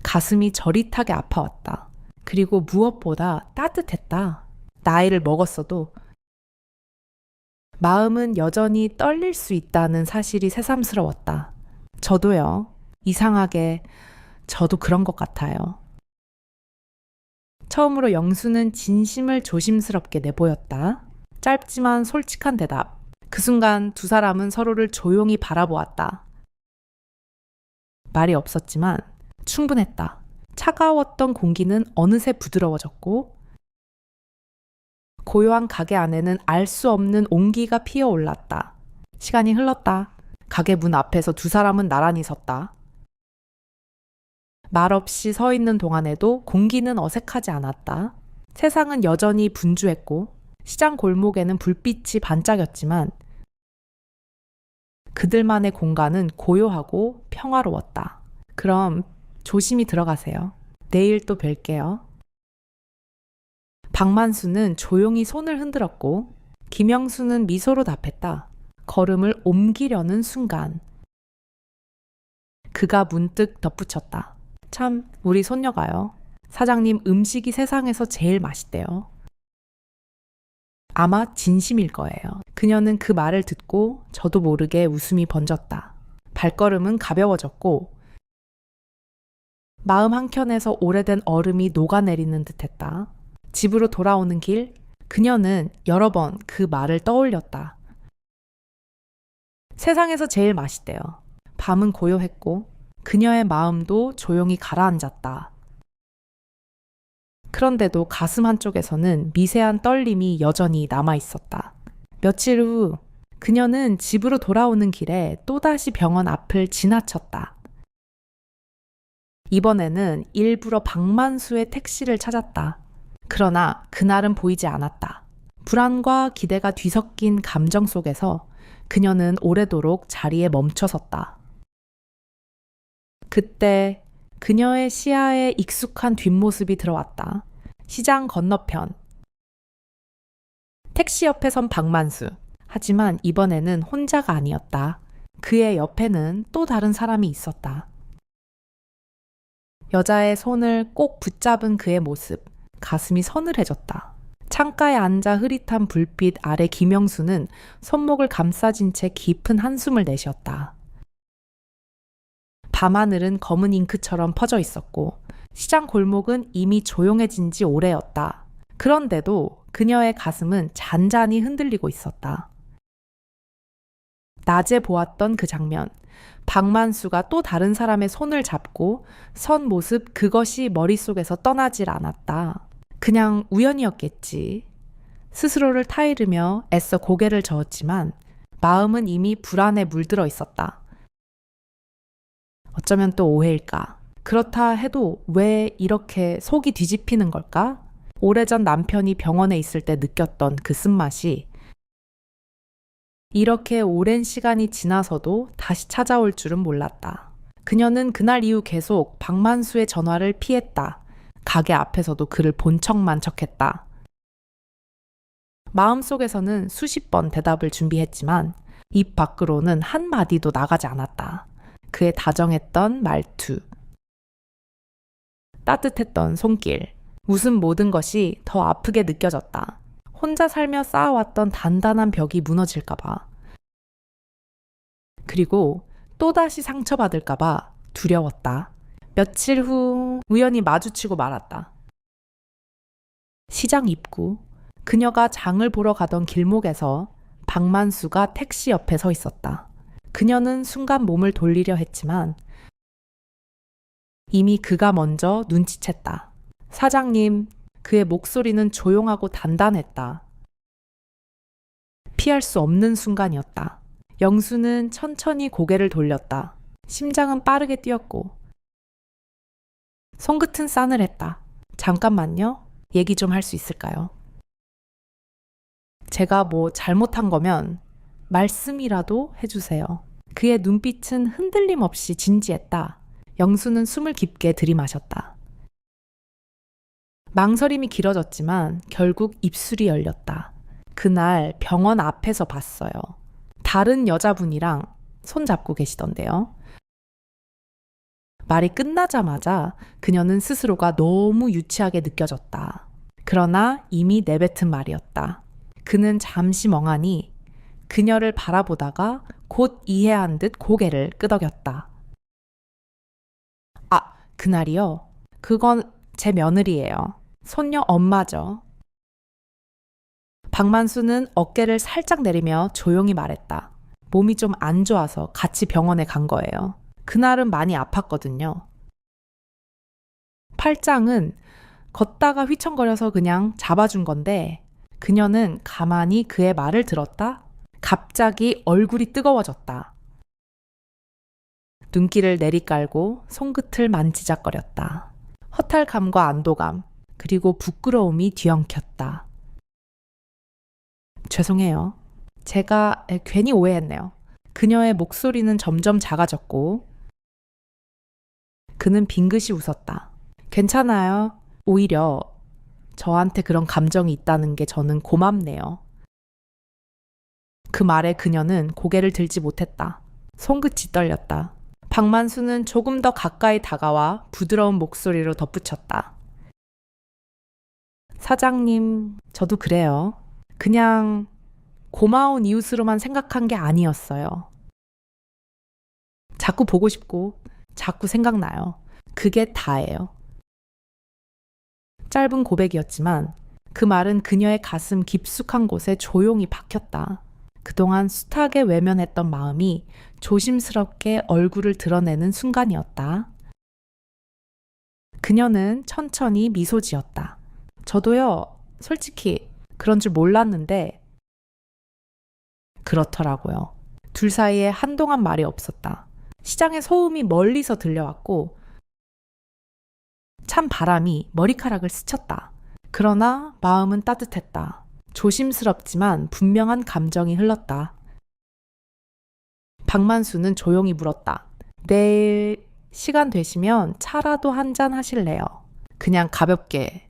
가슴이 저릿하게 아파왔다. 그리고 무엇보다 따뜻했다. 나이를 먹었어도 마음은 여전히 떨릴 수 있다는 사실이 새삼스러웠다. 저도요. 이상하게 저도 그런 것 같아요. 처음으로 영수는 진심을 조심스럽게 내보였다. 짧지만 솔직한 대답. 그 순간 두 사람은 서로를 조용히 바라보았다. 말이 없었지만 충분했다. 차가웠던 공기는 어느새 부드러워졌고 고요한 가게 안에는 알 수 없는 온기가 피어올랐다. 시간이 흘렀다. 가게 문 앞에서 두 사람은 나란히 섰다. 말없이 서 있는 동안에도 공기는 어색하지 않았다. 세상은 여전히 분주했고 시장 골목에는 불빛이 반짝였지만 그들만의 공간은 고요하고 평화로웠다. 그럼 조심히 들어가세요. 내일 또 뵐게요. 박만수는 조용히 손을 흔들었고 김영수는 미소로 답했다. 걸음을 옮기려는 순간 그가 문득 덧붙였다. 참 우리 손녀가요. 사장님 음식이 세상에서 제일 맛있대요. 아마 진심일 거예요. 그녀는 그 말을 듣고 저도 모르게 웃음이 번졌다. 발걸음은 가벼워졌고 마음 한켠에서 오래된 얼음이 녹아내리는 듯했다. 집으로 돌아오는 길, 그녀는 여러 번 그 말을 떠올렸다. 세상에서 제일 맛있대요. 밤은 고요했고 그녀의 마음도 조용히 가라앉았다. 그런데도 가슴 한쪽에서는 미세한 떨림이 여전히 남아있었다. 며칠 후 그녀는 집으로 돌아오는 길에 또다시 병원 앞을 지나쳤다. 이번에는 일부러 박만수의 택시를 찾았다. 그러나 그날은 보이지 않았다. 불안과 기대가 뒤섞인 감정 속에서 그녀는 오래도록 자리에 멈춰섰다. 그때 그녀의 시야에 익숙한 뒷모습이 들어왔다. 시장 건너편. 택시 옆에 선 박만수. 하지만 이번에는 혼자가 아니었다. 그의 옆에는 또 다른 사람이 있었다. 여자의 손을 꼭 붙잡은 그의 모습. 가슴이 서늘해졌다. 창가에 앉아 흐릿한 불빛 아래 김영수는 손목을 감싸진 채 깊은 한숨을 내쉬었다. 밤하늘은 검은 잉크처럼 퍼져 있었고 시장 골목은 이미 조용해진 지 오래였다. 그런데도 그녀의 가슴은 잔잔히 흔들리고 있었다. 낮에 보았던 그 장면, 박만수가 또 다른 사람의 손을 잡고 선 모습 그것이 머릿속에서 떠나질 않았다. 그냥 우연이었겠지. 스스로를 타이르며 애써 고개를 저었지만 마음은 이미 불안에 물들어 있었다. 어쩌면 또 오해일까? 그렇다 해도 왜 이렇게 속이 뒤집히는 걸까? 오래전 남편이 병원에 있을 때 느꼈던 그 쓴맛이 이렇게 오랜 시간이 지나서도 다시 찾아올 줄은 몰랐다. 그녀는 그날 이후 계속 박만수의 전화를 피했다. 가게 앞에서도 그를 본 척만 척했다. 마음속에서는 수십 번 대답을 준비했지만 입 밖으로는 한마디도 나가지 않았다. 그의 다정했던 말투, 따뜻했던 손길, 웃음 모든 것이 더 아프게 느껴졌다. 혼자 살며 쌓아왔던 단단한 벽이 무너질까봐. 그리고 또다시 상처받을까봐 두려웠다. 며칠 후 우연히 마주치고 말았다. 시장 입구, 그녀가 장을 보러 가던 길목에서 박만수가 택시 옆에 서 있었다. 그녀는 순간 몸을 돌리려 했지만 이미 그가 먼저 눈치챘다. 사장님, 그의 목소리는 조용하고 단단했다. 피할 수 없는 순간이었다. 영수는 천천히 고개를 돌렸다. 심장은 빠르게 뛰었고 손끝은 싸늘했다. 잠깐만요. 얘기 좀 할 수 있을까요? 제가 뭐 잘못한 거면 말씀이라도 해주세요. 그의 눈빛은 흔들림 없이 진지했다. 영수는 숨을 깊게 들이마셨다. 망설임이 길어졌지만 결국 입술이 열렸다. 그날 병원 앞에서 봤어요. 다른 여자분이랑 손잡고 계시던데요. 말이 끝나자마자 그녀는 스스로가 너무 유치하게 느껴졌다. 그러나 이미 내뱉은 말이었다. 그는 잠시 멍하니 그녀를 바라보다가 곧 이해한 듯 고개를 끄덕였다. 아, 그날이요? 그건 제 며느리예요. 손녀 엄마죠. 박만수는 어깨를 살짝 내리며 조용히 말했다. 몸이 좀 안 좋아서 같이 병원에 간 거예요. 그날은 많이 아팠거든요. 팔짱은 걷다가 휘청거려서 그냥 잡아준 건데 그녀는 가만히 그의 말을 들었다. 갑자기 얼굴이 뜨거워졌다. 눈길을 내리깔고 손끝을 만지작거렸다. 허탈감과 안도감, 그리고 부끄러움이 뒤엉켰다. 죄송해요. 제가 괜히 오해했네요. 그녀의 목소리는 점점 작아졌고 그는 빙긋이 웃었다. 괜찮아요. 오히려 저한테 그런 감정이 있다는 게 저는 고맙네요. 그 말에 그녀는 고개를 들지 못했다. 손끝이 떨렸다. 박만수는 조금 더 가까이 다가와 부드러운 목소리로 덧붙였다. 사장님, 저도 그래요. 그냥 고마운 이웃으로만 생각한 게 아니었어요. 자꾸 보고 싶고 자꾸 생각나요. 그게 다예요. 짧은 고백이었지만 그 말은 그녀의 가슴 깊숙한 곳에 조용히 박혔다. 그동안 숱하게 외면했던 마음이 조심스럽게 얼굴을 드러내는 순간이었다. 그녀는 천천히 미소 지었다. 저도요, 솔직히 그런 줄 몰랐는데 그렇더라고요. 둘 사이에 한동안 말이 없었다. 시장의 소음이 멀리서 들려왔고 찬 바람이 머리카락을 스쳤다. 그러나 마음은 따뜻했다. 조심스럽지만 분명한 감정이 흘렀다. 박만수는 조용히 물었다. 내일 시간 되시면 차라도 한잔 하실래요? 그냥 가볍게.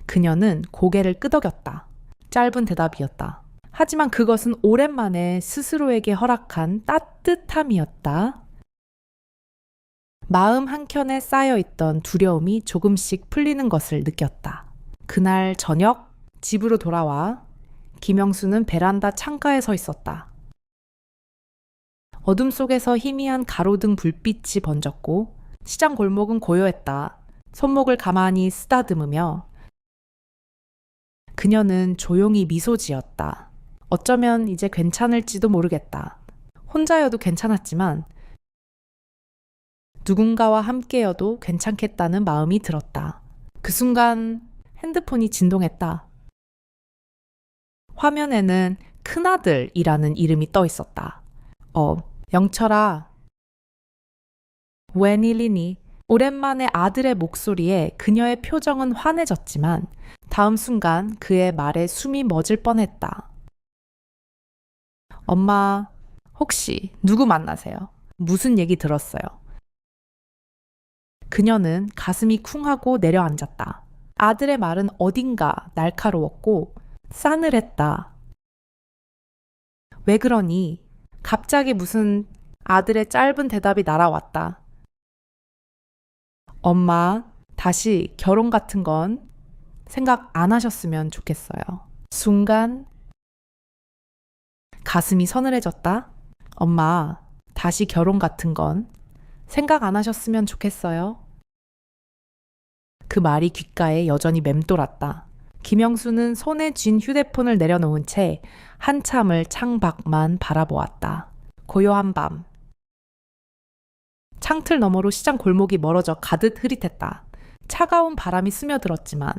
그녀는 고개를 끄덕였다. 짧은 대답이었다. 하지만 그것은 오랜만에 스스로에게 허락한 따뜻함이었다. 마음 한켠에 쌓여있던 두려움이 조금씩 풀리는 것을 느꼈다. 그날 저녁 집으로 돌아와 김영수는 베란다 창가에 서 있었다. 어둠 속에서 희미한 가로등 불빛이 번졌고 시장 골목은 고요했다. 손목을 가만히 쓰다듬으며 그녀는 조용히 미소 지었다. 어쩌면 이제 괜찮을지도 모르겠다. 혼자여도 괜찮았지만 누군가와 함께여도 괜찮겠다는 마음이 들었다. 그 순간 핸드폰이 진동했다. 화면에는 큰아들이라는 이름이 떠 있었다. 영철아. 웬일이니? 오랜만에 아들의 목소리에 그녀의 표정은 환해졌지만 다음 순간 그의 말에 숨이 멎을 뻔했다. 엄마, 혹시 누구 만나세요? 무슨 얘기 들었어요? 그녀는 가슴이 쿵하고 내려앉았다. 아들의 말은 어딘가 날카로웠고 싸늘했다. 왜 그러니? 갑자기 무슨 아들의 짧은 대답이 날아왔다. 엄마, 다시 결혼 같은 건 생각 안 하셨으면 좋겠어요. 순간 가슴이 서늘해졌다. 엄마, 다시 결혼 같은 건 생각 안 하셨으면 좋겠어요. 그 말이 귓가에 여전히 맴돌았다. 김영수는 손에 쥔 휴대폰을 내려놓은 채 한참을 창밖만 바라보았다. 고요한 밤. 창틀 너머로 시장 골목이 멀어져 가득 흐릿했다. 차가운 바람이 스며들었지만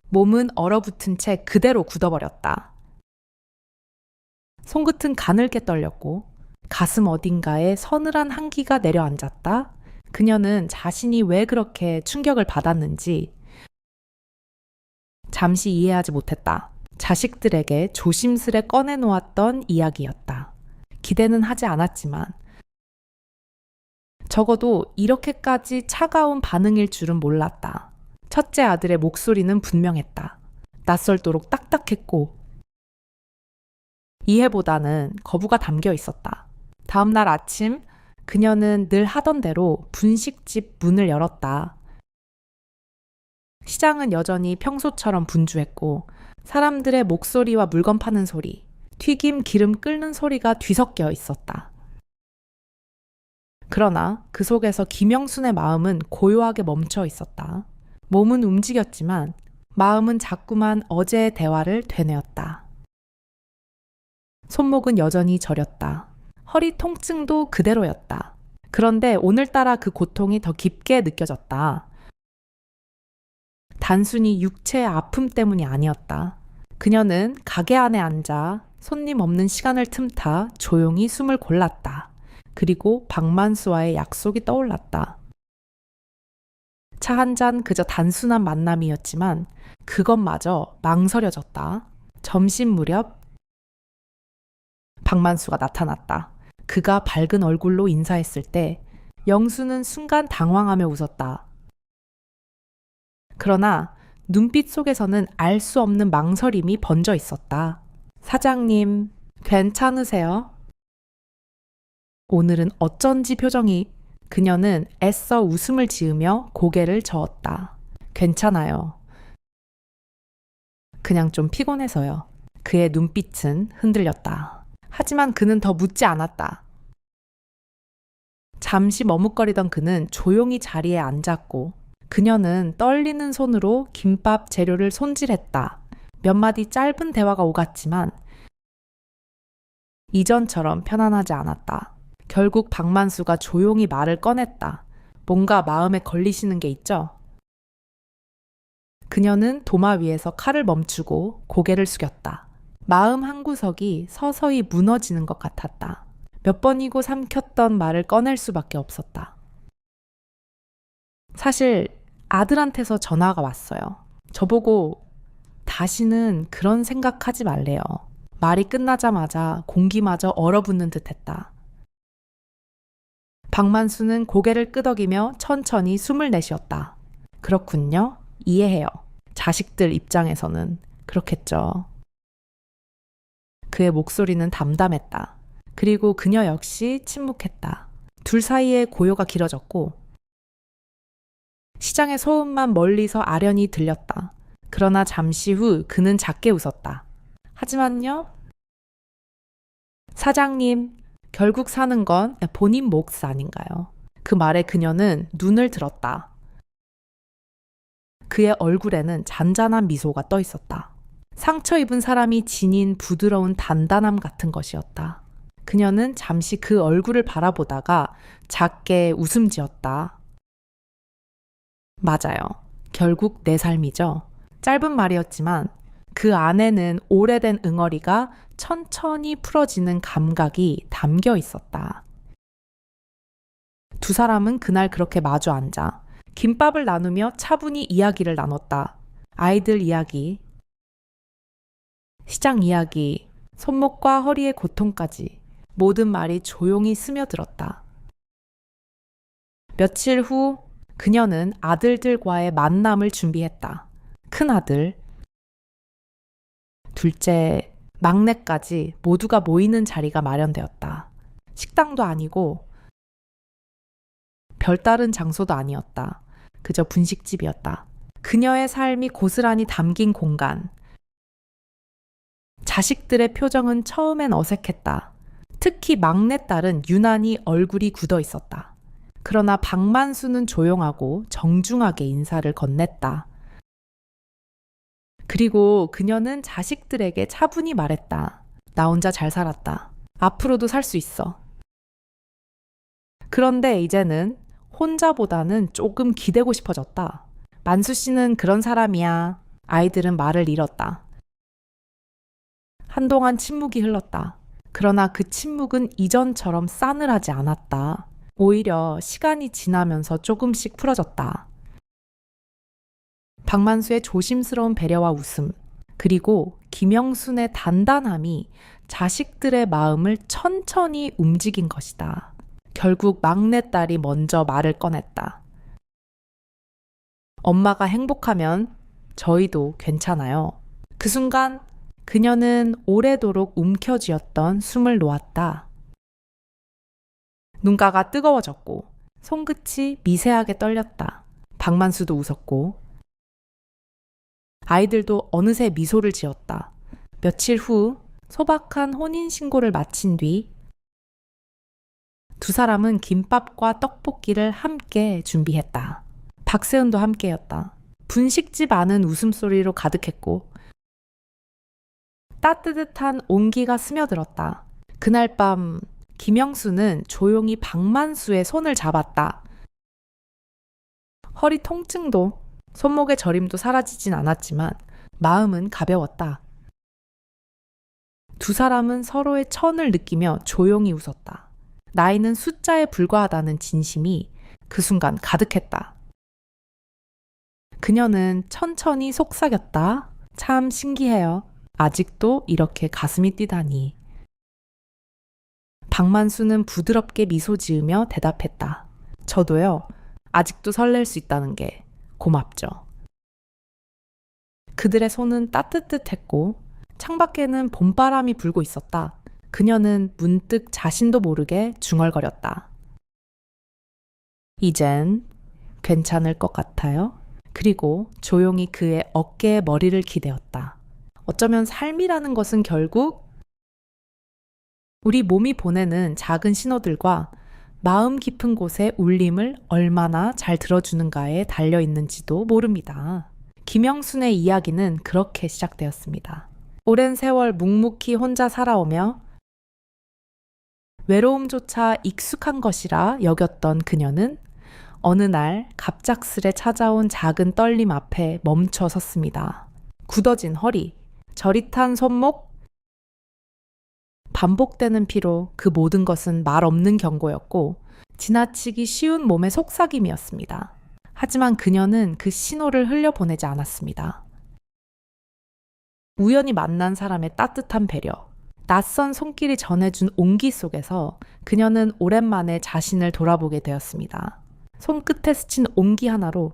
몸은 얼어붙은 채 그대로 굳어버렸다. 손끝은 가늘게 떨렸고 가슴 어딘가에 서늘한 한기가 내려앉았다. 그녀는 자신이 왜 그렇게 충격을 받았는지 잠시 이해하지 못했다. 자식들에게 조심스레 꺼내놓았던 이야기였다. 기대는 하지 않았지만 적어도 이렇게까지 차가운 반응일 줄은 몰랐다. 첫째 아들의 목소리는 분명했다. 낯설도록 딱딱했고 이해보다는 거부가 담겨 있었다. 다음 날 아침, 그녀는 늘 하던 대로 분식집 문을 열었다. 시장은 여전히 평소처럼 분주했고 사람들의 목소리와 물건 파는 소리, 튀김 기름 끓는 소리가 뒤섞여 있었다. 그러나 그 속에서 김영순의 마음은 고요하게 멈춰 있었다. 몸은 움직였지만 마음은 자꾸만 어제의 대화를 되뇌었다. 손목은 여전히 저렸다. 허리 통증도 그대로였다. 그런데 오늘따라 그 고통이 더 깊게 느껴졌다. 단순히 육체의 아픔 때문이 아니었다. 그녀는 가게 안에 앉아 손님 없는 시간을 틈타 조용히 숨을 골랐다. 그리고 박만수와의 약속이 떠올랐다. 차 한 잔 그저 단순한 만남이었지만 그것마저 망설여졌다. 점심 무렵 박만수가 나타났다. 그가 밝은 얼굴로 인사했을 때 영수는 순간 당황하며 웃었다. 그러나 눈빛 속에서는 알 수 없는 망설임이 번져 있었다. 사장님, 괜찮으세요? 오늘은 어쩐지 표정이 그녀는 애써 웃음을 지으며 고개를 저었다. 괜찮아요. 그냥 좀 피곤해서요. 그의 눈빛은 흔들렸다. 하지만 그는 더 묻지 않았다. 잠시 머뭇거리던 그는 조용히 자리에 앉았고 그녀는 떨리는 손으로 김밥 재료를 손질했다. 몇 마디 짧은 대화가 오갔지만 이전처럼 편안하지 않았다. 결국 박만수가 조용히 말을 꺼냈다. 뭔가 마음에 걸리시는 게 있죠? 그녀는 도마 위에서 칼을 멈추고 고개를 숙였다. 마음 한구석이 서서히 무너지는 것 같았다. 몇 번이고 삼켰던 말을 꺼낼 수밖에 없었다. 사실 아들한테서 전화가 왔어요. 저보고 다시는 그런 생각하지 말래요. 말이 끝나자마자 공기마저 얼어붙는 듯했다. 박만수는 고개를 끄덕이며 천천히 숨을 내쉬었다. 그렇군요. 이해해요. 자식들 입장에서는 그렇겠죠. 그의 목소리는 담담했다. 그리고 그녀 역시 침묵했다. 둘 사이의 고요가 길어졌고 시장의 소음만 멀리서 아련히 들렸다. 그러나 잠시 후 그는 작게 웃었다. 하지만요. 사장님, 결국 사는 건 본인 몫 아닌가요? 그 말에 그녀는 눈을 들었다. 그의 얼굴에는 잔잔한 미소가 떠 있었다. 상처 입은 사람이 지닌 부드러운 단단함 같은 것이었다. 그녀는 잠시 그 얼굴을 바라보다가 작게 웃음 지었다. 맞아요. 결국 내 삶이죠. 짧은 말이었지만 그 안에는 오래된 응어리가 천천히 풀어지는 감각이 담겨 있었다. 두 사람은 그날 그렇게 마주 앉아 김밥을 나누며 차분히 이야기를 나눴다. 아이들 이야기, 시장 이야기, 손목과 허리의 고통까지 모든 말이 조용히 스며들었다. 며칠 후 그녀는 아들들과의 만남을 준비했다. 큰아들, 둘째, 막내까지 모두가 모이는 자리가 마련되었다. 식당도 아니고 별다른 장소도 아니었다. 그저 분식집이었다. 그녀의 삶이 고스란히 담긴 공간. 자식들의 표정은 처음엔 어색했다. 특히 막내딸은 유난히 얼굴이 굳어 있었다. 그러나 박만수는 조용하고 정중하게 인사를 건넸다. 그리고 그녀는 자식들에게 차분히 말했다. 나 혼자 잘 살았다. 앞으로도 살 수 있어. 그런데 이제는 혼자보다는 조금 기대고 싶어졌다. 만수 씨는 그런 사람이야. 아이들은 말을 잃었다. 한동안 침묵이 흘렀다. 그러나 그 침묵은 이전처럼 싸늘하지 않았다. 오히려 시간이 지나면서 조금씩 풀어졌다. 박만수의 조심스러운 배려와 웃음, 그리고 김영순의 단단함이 자식들의 마음을 천천히 움직인 것이다. 결국 막내딸이 먼저 말을 꺼냈다. 엄마가 행복하면 저희도 괜찮아요. 그 순간 그녀는 오래도록 움켜쥐었던 숨을 놓았다. 눈가가 뜨거워졌고 손끝이 미세하게 떨렸다. 박만수도 웃었고 아이들도 어느새 미소를 지었다. 며칠 후 소박한 혼인신고를 마친 뒤 두 사람은 김밥과 떡볶이를 함께 준비했다. 박세은도 함께였다. 분식집 안은 웃음소리로 가득했고 따뜻한 온기가 스며들었다. 그날 밤 김영수는 조용히 박만수의 손을 잡았다. 허리 통증도 손목의 저림도 사라지진 않았지만 마음은 가벼웠다. 두 사람은 서로의 천을 느끼며 조용히 웃었다. 나이는 숫자에 불과하다는 진심이 그 순간 가득했다. 그녀는 천천히 속삭였다. 참 신기해요. 아직도 이렇게 가슴이 뛰다니. 박만수는 부드럽게 미소 지으며 대답했다. 저도요. 아직도 설렐 수 있다는 게 고맙죠. 그들의 손은 따뜻했고 창밖에는 봄바람이 불고 있었다. 그녀는 문득 자신도 모르게 중얼거렸다. 이젠 괜찮을 것 같아요. 그리고 조용히 그의 어깨에 머리를 기대었다. 어쩌면 삶이라는 것은 결국 우리 몸이 보내는 작은 신호들과 마음 깊은 곳의 울림을 얼마나 잘 들어주는가에 달려 있는지도 모릅니다. 김영순의 이야기는 그렇게 시작되었습니다. 오랜 세월 묵묵히 혼자 살아오며 외로움조차 익숙한 것이라 여겼던 그녀는 어느 날 갑작스레 찾아온 작은 떨림 앞에 멈춰 섰습니다. 굳어진 허리, 저릿한 손목, 반복되는 피로 그 모든 것은 말 없는 경고였고 지나치기 쉬운 몸의 속삭임이었습니다. 하지만 그녀는 그 신호를 흘려보내지 않았습니다. 우연히 만난 사람의 따뜻한 배려, 낯선 손길이 전해준 온기 속에서 그녀는 오랜만에 자신을 돌아보게 되었습니다. 손끝에 스친 온기 하나로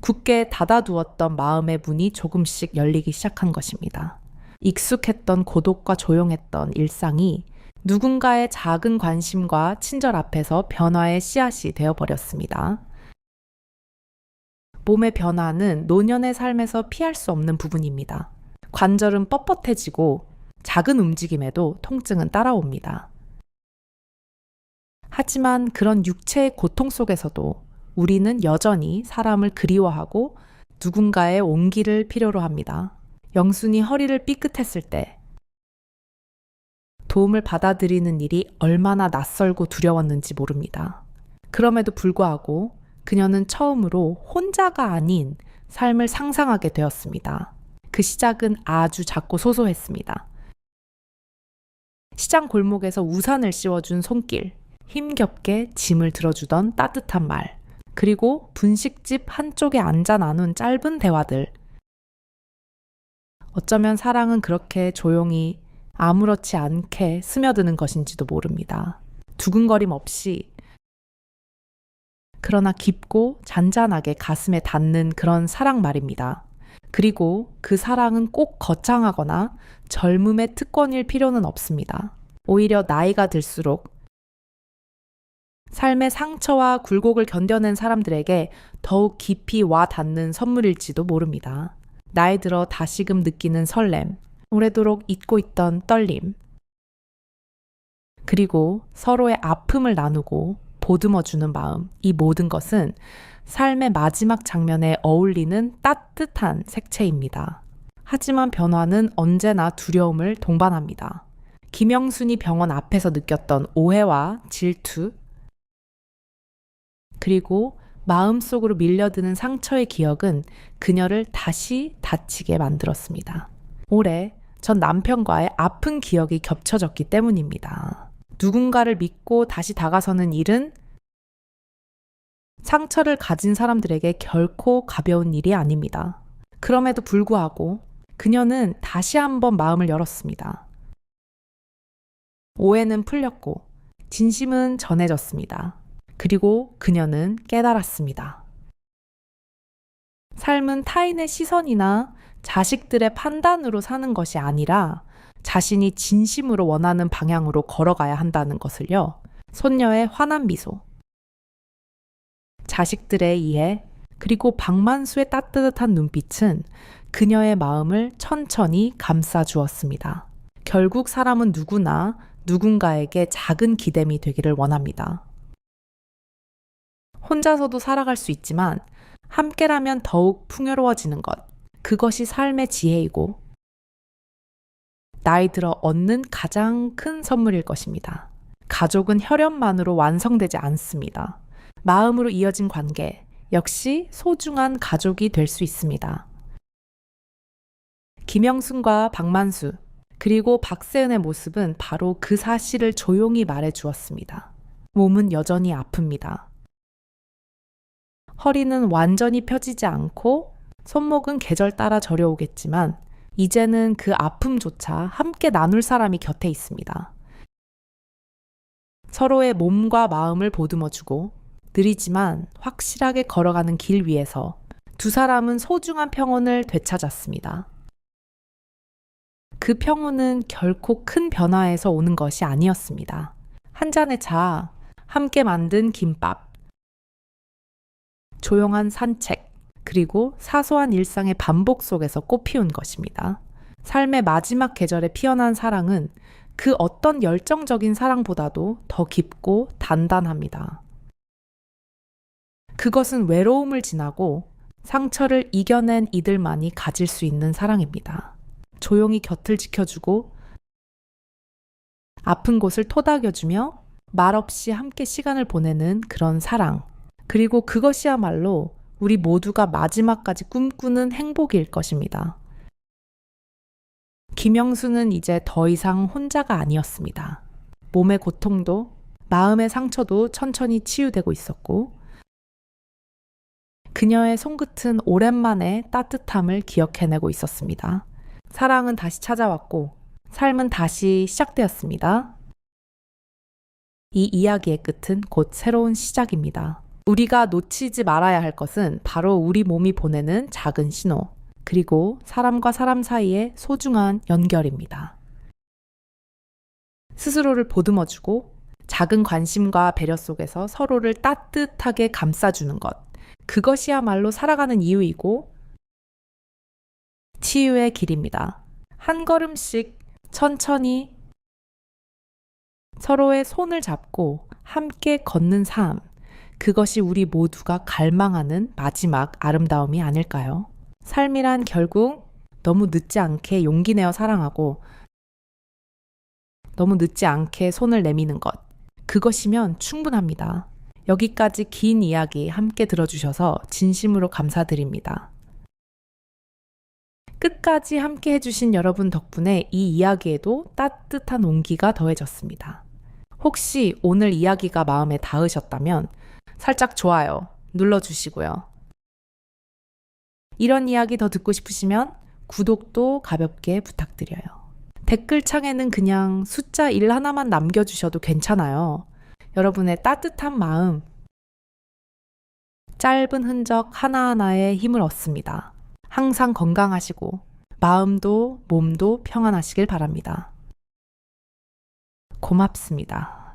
굳게 닫아두었던 마음의 문이 조금씩 열리기 시작한 것입니다. 익숙했던 고독과 조용했던 일상이 누군가의 작은 관심과 친절 앞에서 변화의 씨앗이 되어버렸습니다. 몸의 변화는 노년의 삶에서 피할 수 없는 부분입니다. 관절은 뻣뻣해지고 작은 움직임에도 통증은 따라옵니다. 하지만 그런 육체의 고통 속에서도 우리는 여전히 사람을 그리워하고 누군가의 온기를 필요로 합니다. 영순이 허리를 삐끗했을 때 도움을 받아들이는 일이 얼마나 낯설고 두려웠는지 모릅니다. 그럼에도 불구하고 그녀는 처음으로 혼자가 아닌 삶을 상상하게 되었습니다. 그 시작은 아주 작고 소소했습니다. 시장 골목에서 우산을 씌워준 손길, 힘겹게 짐을 들어주던 따뜻한 말, 그리고 분식집 한쪽에 앉아 나눈 짧은 대화들. 어쩌면 사랑은 그렇게 조용히 아무렇지 않게 스며드는 것인지도 모릅니다. 두근거림 없이 그러나 깊고 잔잔하게 가슴에 닿는 그런 사랑 말입니다. 그리고 그 사랑은 꼭 거창하거나 젊음의 특권일 필요는 없습니다. 오히려 나이가 들수록 삶의 상처와 굴곡을 견뎌낸 사람들에게 더욱 깊이 와 닿는 선물일지도 모릅니다. 나이 들어 다시금 느끼는 설렘, 오래도록 잊고 있던 떨림, 그리고 서로의 아픔을 나누고 보듬어주는 마음, 이 모든 것은 삶의 마지막 장면에 어울리는 따뜻한 색채입니다. 하지만 변화는 언제나 두려움을 동반합니다. 김영순이 병원 앞에서 느꼈던 오해와 질투, 그리고 마음속으로 밀려드는 상처의 기억은 그녀를 다시 다치게 만들었습니다. 올해 전 남편과의 아픈 기억이 겹쳐졌기 때문입니다. 누군가를 믿고 다시 다가서는 일은 상처를 가진 사람들에게 결코 가벼운 일이 아닙니다. 그럼에도 불구하고 그녀는 다시 한번 마음을 열었습니다. 오해는 풀렸고 진심은 전해졌습니다. 그리고 그녀는 깨달았습니다. 삶은 타인의 시선이나 자식들의 판단으로 사는 것이 아니라 자신이 진심으로 원하는 방향으로 걸어가야 한다는 것을요. 손녀의 환한 미소, 자식들의 이해, 그리고 박만수의 따뜻한 눈빛은 그녀의 마음을 천천히 감싸 주었습니다. 결국 사람은 누구나 누군가에게 작은 기댐이 되기를 원합니다. 혼자서도 살아갈 수 있지만 함께라면 더욱 풍요로워지는 것, 그것이 삶의 지혜이고 나이 들어 얻는 가장 큰 선물일 것입니다. 가족은 혈연만으로 완성되지 않습니다. 마음으로 이어진 관계, 역시 소중한 가족이 될 수 있습니다. 김영순과 박만수, 그리고 박세은의 모습은 바로 그 사실을 조용히 말해 주었습니다. 몸은 여전히 아픕니다. 허리는 완전히 펴지지 않고 손목은 계절 따라 저려오겠지만 이제는 그 아픔조차 함께 나눌 사람이 곁에 있습니다. 서로의 몸과 마음을 보듬어주고 느리지만 확실하게 걸어가는 길 위에서 두 사람은 소중한 평온을 되찾았습니다. 그 평온은 결코 큰 변화에서 오는 것이 아니었습니다. 한 잔의 차, 함께 만든 김밥, 조용한 산책, 그리고 사소한 일상의 반복 속에서 꽃피운 것입니다. 삶의 마지막 계절에 피어난 사랑은 그 어떤 열정적인 사랑보다도 더 깊고 단단합니다. 그것은 외로움을 지나고 상처를 이겨낸 이들만이 가질 수 있는 사랑입니다. 조용히 곁을 지켜주고 아픈 곳을 토닥여주며 말없이 함께 시간을 보내는 그런 사랑. 그리고 그것이야말로 우리 모두가 마지막까지 꿈꾸는 행복일 것입니다. 김영수는 이제 더 이상 혼자가 아니었습니다. 몸의 고통도 마음의 상처도 천천히 치유되고 있었고 그녀의 손끝은 오랜만에 따뜻함을 기억해내고 있었습니다. 사랑은 다시 찾아왔고 삶은 다시 시작되었습니다. 이 이야기의 끝은 곧 새로운 시작입니다. 우리가 놓치지 말아야 할 것은 바로 우리 몸이 보내는 작은 신호, 그리고 사람과 사람 사이의 소중한 연결입니다. 스스로를 보듬어주고 작은 관심과 배려 속에서 서로를 따뜻하게 감싸주는 것, 그것이야말로 살아가는 이유이고 치유의 길입니다. 한 걸음씩 천천히 서로의 손을 잡고 함께 걷는 삶, 그것이 우리 모두가 갈망하는 마지막 아름다움이 아닐까요? 삶이란 결국 너무 늦지 않게 용기 내어 사랑하고 너무 늦지 않게 손을 내미는 것, 그것이면 충분합니다. 여기까지 긴 이야기 함께 들어주셔서 진심으로 감사드립니다. 끝까지 함께 해주신 여러분 덕분에 이 이야기에도 따뜻한 온기가 더해졌습니다. 혹시 오늘 이야기가 마음에 닿으셨다면 살짝 좋아요 눌러주시고요. 이런 이야기 더 듣고 싶으시면 구독도 가볍게 부탁드려요. 댓글창에는 그냥 숫자 1 하나만 남겨주셔도 괜찮아요. 여러분의 따뜻한 마음, 짧은 흔적 하나하나에 힘을 얻습니다. 항상 건강하시고 마음도 몸도 평안하시길 바랍니다. 고맙습니다.